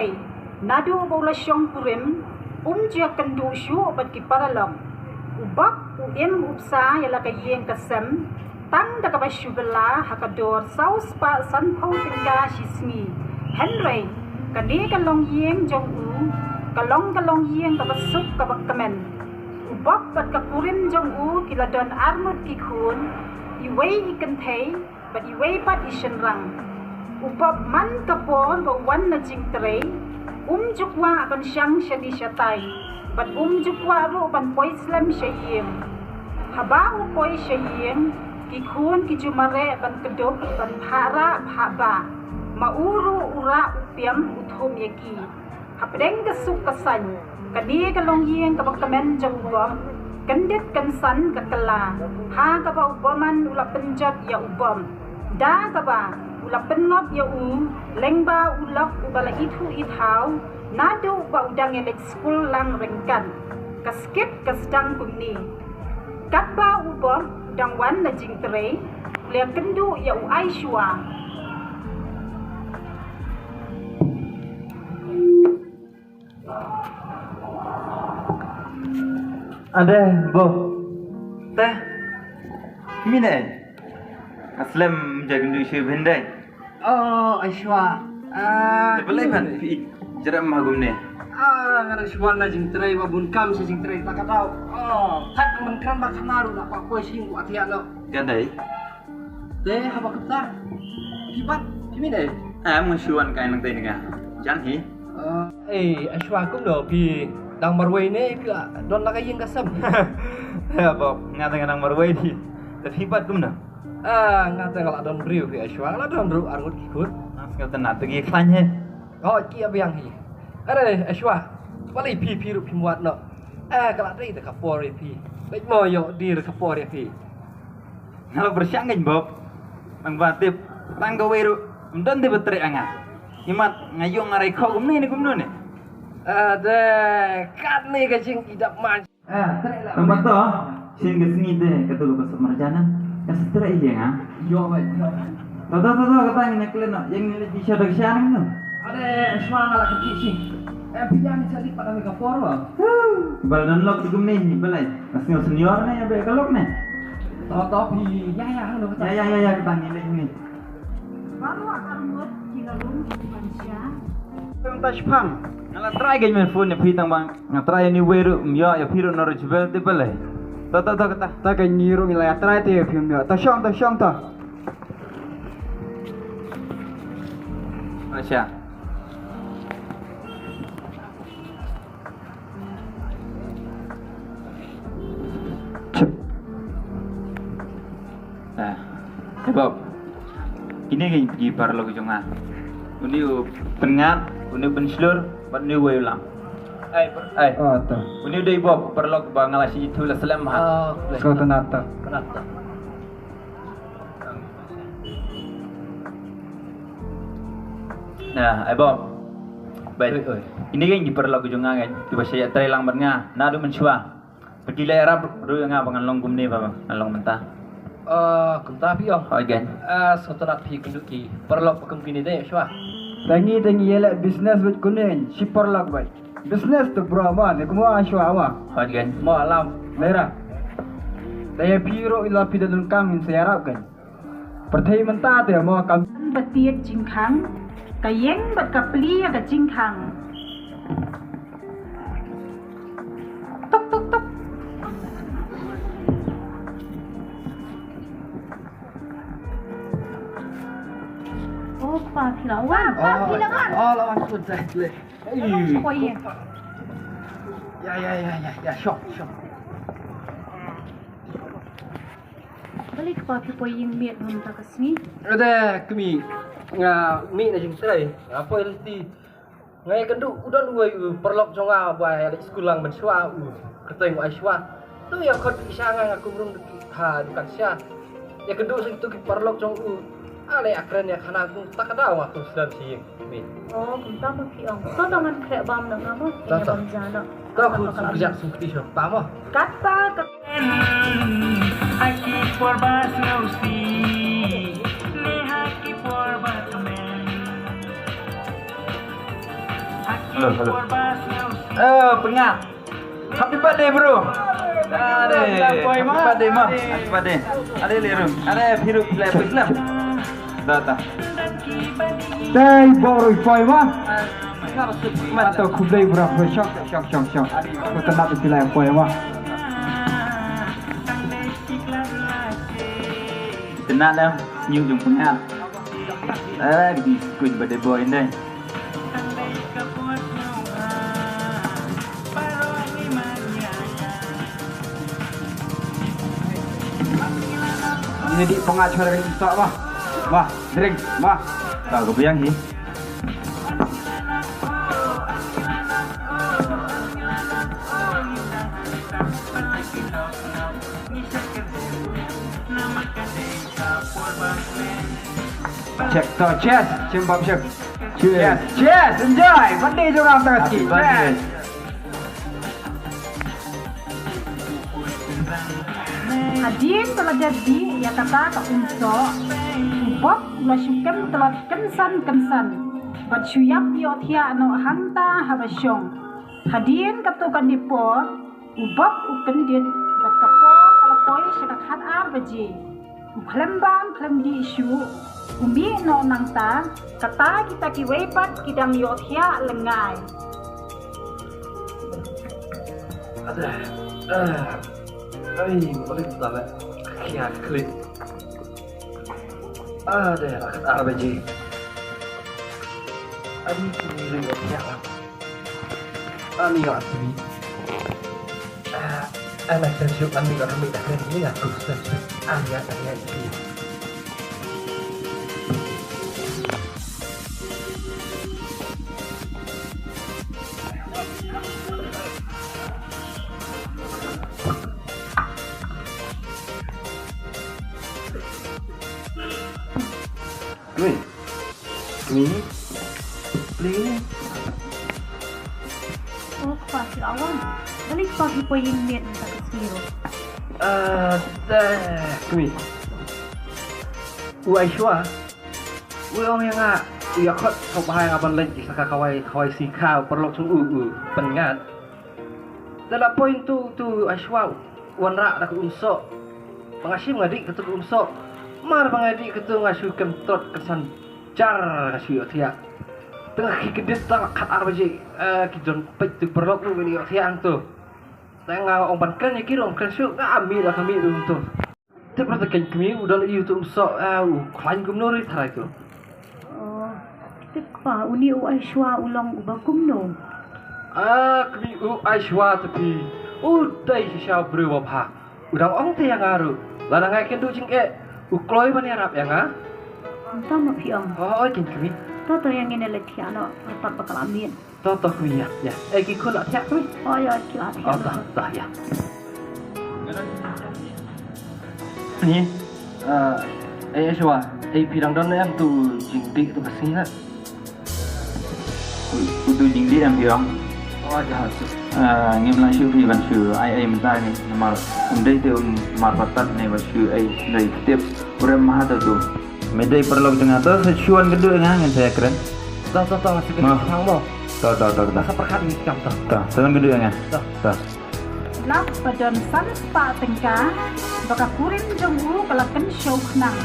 Henry nadu bola syong purim jia kendu syu obat ki paralong ubak upsa yala kayeng kasem tang da kabasyu bela hakador saus pa sanpau tingga shismi Henry kani kalong yeng jong kalong yeng kabasuk kabakamen ubak bat kapurim jong kiladon armut ki khun iwei ikan thei bat iwei pat ishenrang ubab man kapor ba wan na jing trei jukwa akan syang syadi syatai bat jukwa ru ban poi slam syayim haba poi syayim ki khun ki jumare ban kedop ban phara phaba mauru ura upiam uthom yaki hapdeng kasuk kasan kadi kalong yeng kabakamen jong ubam kandet kansan kakala ha kaba ubaman ula penjat ya ubam da kaba ula pengop ya lengba ulak ubala itu ithau nado ba udang elek school lang rengkan kasket kasdang kumni katba ubam dang wan na jing trei lia kendu ya aishwa Ada, Bo. Teh. Mina. Aslam jaga du syu bendai. Oh, Aishwa. Boleh pan fi jaram magum ne. Ngara Aishwa na jing tray babun kam sa jing tray takataw. Tat man kan ba kanaru na pa ko sing wa tiya lo. Gadai. Teh haba kapta. Kibat, kimine. Mengsyuan kain nang teh ninga. Jan hi. Aishwa kum do pi dang marway ne pi don la kayeng kasam. Ya, Bob. Ngata nang marwai di. Tapi hibat kumna. Ngata ngala don briu pi Aishwa ngala don ru argut kikut. Ngal tenat tu gi klanye. Oh, ki abiang hi. Are Aishwa. Walai pi ru pi muat no. Kala dai ta kapor pi. Baik mo yo dir kapor pi. Kalau bersyangin, Bob. Mang batip tang gawe ru. Mdan de betre anga. Imat ngayong ngarai kau kumni ni kumno ne. Ada kat ni kacing idap man. Tempat tu, sin ke sini deh, kata gue pasal marjanan. Yang setera ini ya. Yo baik. Tahu kata ini nak kalian nak, yang ini di sana kesana kan? Ada semua ngala kecil sih. Pinjam cari pada mereka forward. Balan lock tu kumni, balai. Asal senior ni, yang baik kalok ni. Tahu pi, ya hang kata. Ya, kita ni. baru akan buat kilalung manusia Tang tashpang. Ngala try gay men phone ni pitang bang. Nga try ni weru mya ya piro no rejbel te balai. Ta kata. Ta ka nyiro ngila ya try te film ya. Ta syong ta. Asya. Bob. Ini kayak pergi parlo ke jonga. Uni pengat, uni penslur, uni ulang. Oh, ta. Uni udah Bob parlo ke bangalasi itu lah selam ha. Kau tenata. Nah, Bob. Baik. Ini kan di parlo ke jonga kan. Tiba saya try lang bernga. Nadu mensua. Pergi lah Arab, ru nga bangalong gumni baba, ngalong mentah. Kunta pi yo. Again. Sotorat pi kunduki. Perlok pekempini deh, sywa. Tangi yela business with kunen shipper lag bai business to bro ma ne kuma ashwa wa Again. mo alam lera daya piro ila pidadun kang in sayarap kan perthai menta te mo kam batiet jingkang kayeng bat kapli aga jingkang tok Opa, kilawan. Oh, lawan sudah le. Koyen. Ya, syok. Balik pa pipoying miet hum ta kasmi. Ada kami mi na jing tray. Apa ilti? Ngai kendu udon uai perlok jonga bai ada sekulang mensua keteng aiswa. Tu ya kod isanga aku murung ha dukan sia. Ya kendu segitu ki perlok jong ale akren ya kana aku tak ada waktu sedang sih mi. Oh, kunta mo kiong. To taman krek bam na ngamo. Bam jana. Kau aku sukjak sukti syok. Pamo. Kata Aqui por Baseusi, leha aqui por Batumen. Halo. Oh, pengat. Happy birthday, bro. Ada. Happy birthday, Ma. Happy birthday. Ada liru. Ada hirup lep. Dah. Đây bộ rồi phơi quá. Atau kublai berapa shock. Kita nak istilah phơi quá. Tenang dah, senyum jom pengat. Di school birthday boy ini. Ini di pengacara yang tak mah. Mah, drink, mah. Tak kebayang sih. Check, so cheers, cium check. Cheers, enjoy. Birthday juga orang sikit. Cheers. Hadin telah jadi ya kata ke unso ubok ulah syukem telah kensan batsuyap yothia no hanta habasyong hadin katukan dipot ubok ukendit bakapo kalapoi syakhat arbaji uklembang klemdi isu umi no nangta kata kita kiwepat kidang yothia lengai Ay, boleh tak lah. Kian klik. Ada rakyat Arabeji. Ani kiri ya. Ani nggak sih. Anak tersiuk ani nggak kami dah ini nggak terus. Ani ini. Ini. oh pasti awan balik pagi poin net tak kesiro Kami. Uai shua. Uai orang yang ngak. Uai kot kau bahaya ngapan lagi saka kawai si kau perlu cung pengat. Dalam poin tu uai shua wanra dak unsok. Pengasih mengadik ketuk unsok. Mar mengadik ketuk ngasuh kemtrot kesan jar ngasuh tiak. Tengah kikedit tak kat arbaji kidon pet tu perlu lu ini tiang tu. Tengah orang kan ya kira orang kan syuk ambil lah kami tu. Tapi pada kami udah iu tu unsok klain gumnori tarai tu. oh tepa uni uai shwa ulang ubakum no Kami Aishwa tapi udai sisau berubah. Udang ong te yang ngaru. Ladang ngai kendu jingke ukloi bani Arab yang ah. entah mau piang Oh, kin kami. toto yang ini letiano lepas bakal amin Toto kami ya. Kikul lah tiap kami. oh ya kira Oh, dah ya. Ni, Aishwa, pirang don em tu jingdik tu kesini nak. udah jingdi yang bilang. Oh, jahat tu. Ngem lang syu phi ban syu ai mentai ni namar undai te marpatan ne ba syu ai dai tip urem maha tu medai perlu tengah tu sesuan kedua ngan saya keren Tahu masih kena hang mo. tahu Masa perkat ni kam tahu. sesuan kedua ngan tahu lap padon san spa tengka baka kurin jonggu kalakan show nang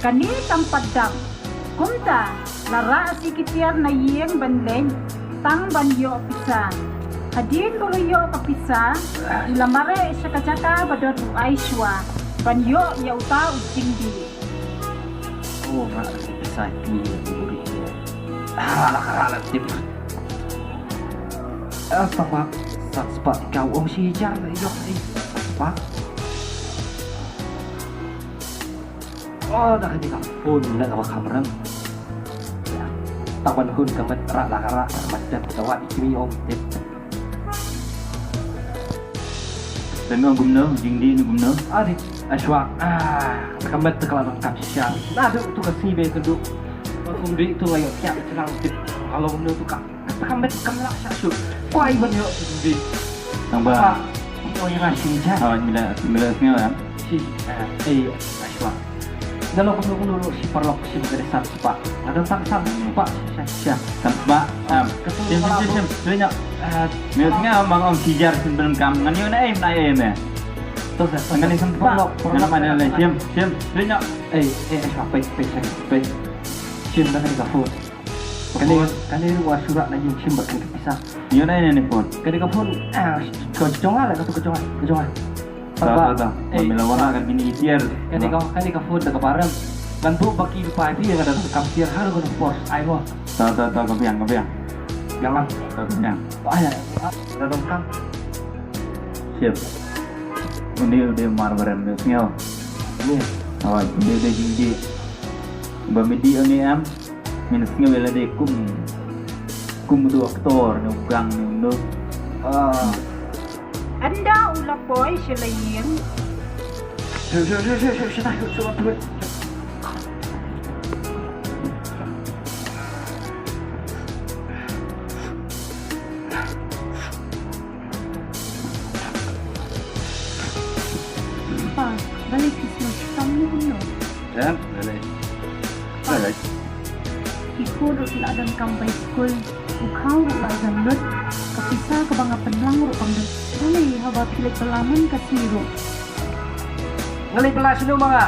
kani tempat dam kumta lara si kitiar na yeng bandeng tang banyo pisa hadin buluyo kapisa ilamare sa kacaka badon Aishwa banyo yauta ujingdi oh mak besar ni buri hala tip Apa pak? Sat sepat kau om si jar yok ni. Pak. Oh, dah ketika pun nak awak kameran. Tawan hun kamet rak lakara macam tawat ikimi om. dan orang gumno jingdi ni gumno Adik, Aishwa. Kamet terkelar lengkap siang. Nah, tu kasi be keduk. Kum di tu ayo tiap cerang tip. Kalau gumno tu kak. Kamet kamera syasu. Kuai banyo tu di. tambah Oh, yang ngasih jar. mila ngel kan Si, Aishwa. Dalam dulu si perlok si beresan pak. Ada tak pak saya. Ba sim sebenarnya misalnya bang om sijar sebelum kamu kan yun na Terus Tanggal isang pa. Ano pa nila? Siyem. Sebenarnya siapa pe. Sim na kanina phone. Kanina wa surat na yung sim ba kan kapisa. yun na yun phone. Kanina phone kejongan lah kejongan. Tahu. Milawan kan gini isier. Kanina phone na kaparang. Bantu baki pa pi yang ada kamsiar haru ko force ayo. Tahu kapiang. Jangan. Kapiang. Ayah. Dalam kam. Siap. Ini udah marbaran mesnya. Ni. Oh, ini udah gini. Bamidi ini am. Minusnya bela deh kum dua aktor nyugang ndo. Anda ulah boy selain Sudah. Pa, balik sa kamu no. Ya, boleh. Ikaw ro sila dan kampay school. Ukaw ro ba zamlot. Kapisa ka banga penlang ro pang dali haba pilit pelaman kasiro. Ngali pelas nu mga.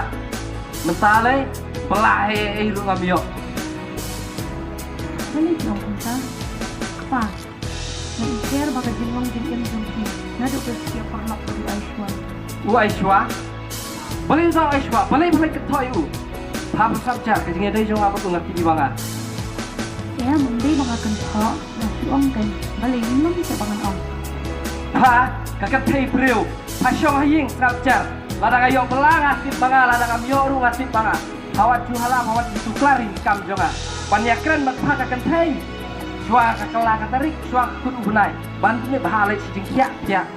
Mentalay pelahe iru ngamiyo. Balik no kunta. Pa, mag-share baka jingong jingin jingki. Nado ka siya parlok ko Aishwan. Aishwa. Balik sa Aishwa. Balik ketoy u. Papa sabjar kajing ada jong apa tu ngerti di banga. Ya, mandi banga kento. Nasi ong kan. Balik minum sa bangan ong. Ha, kakak tei priu. Pasyong haying sabjar. Ladang ayong belang asip banga, ladang amyo ru asip banga. Hawat juhalam, hawat dituklari kam jonga. Panyakran magpa kakak tei. Suara kakela katarik, suara kudu benai. Bantunya bahalai si jengkiak.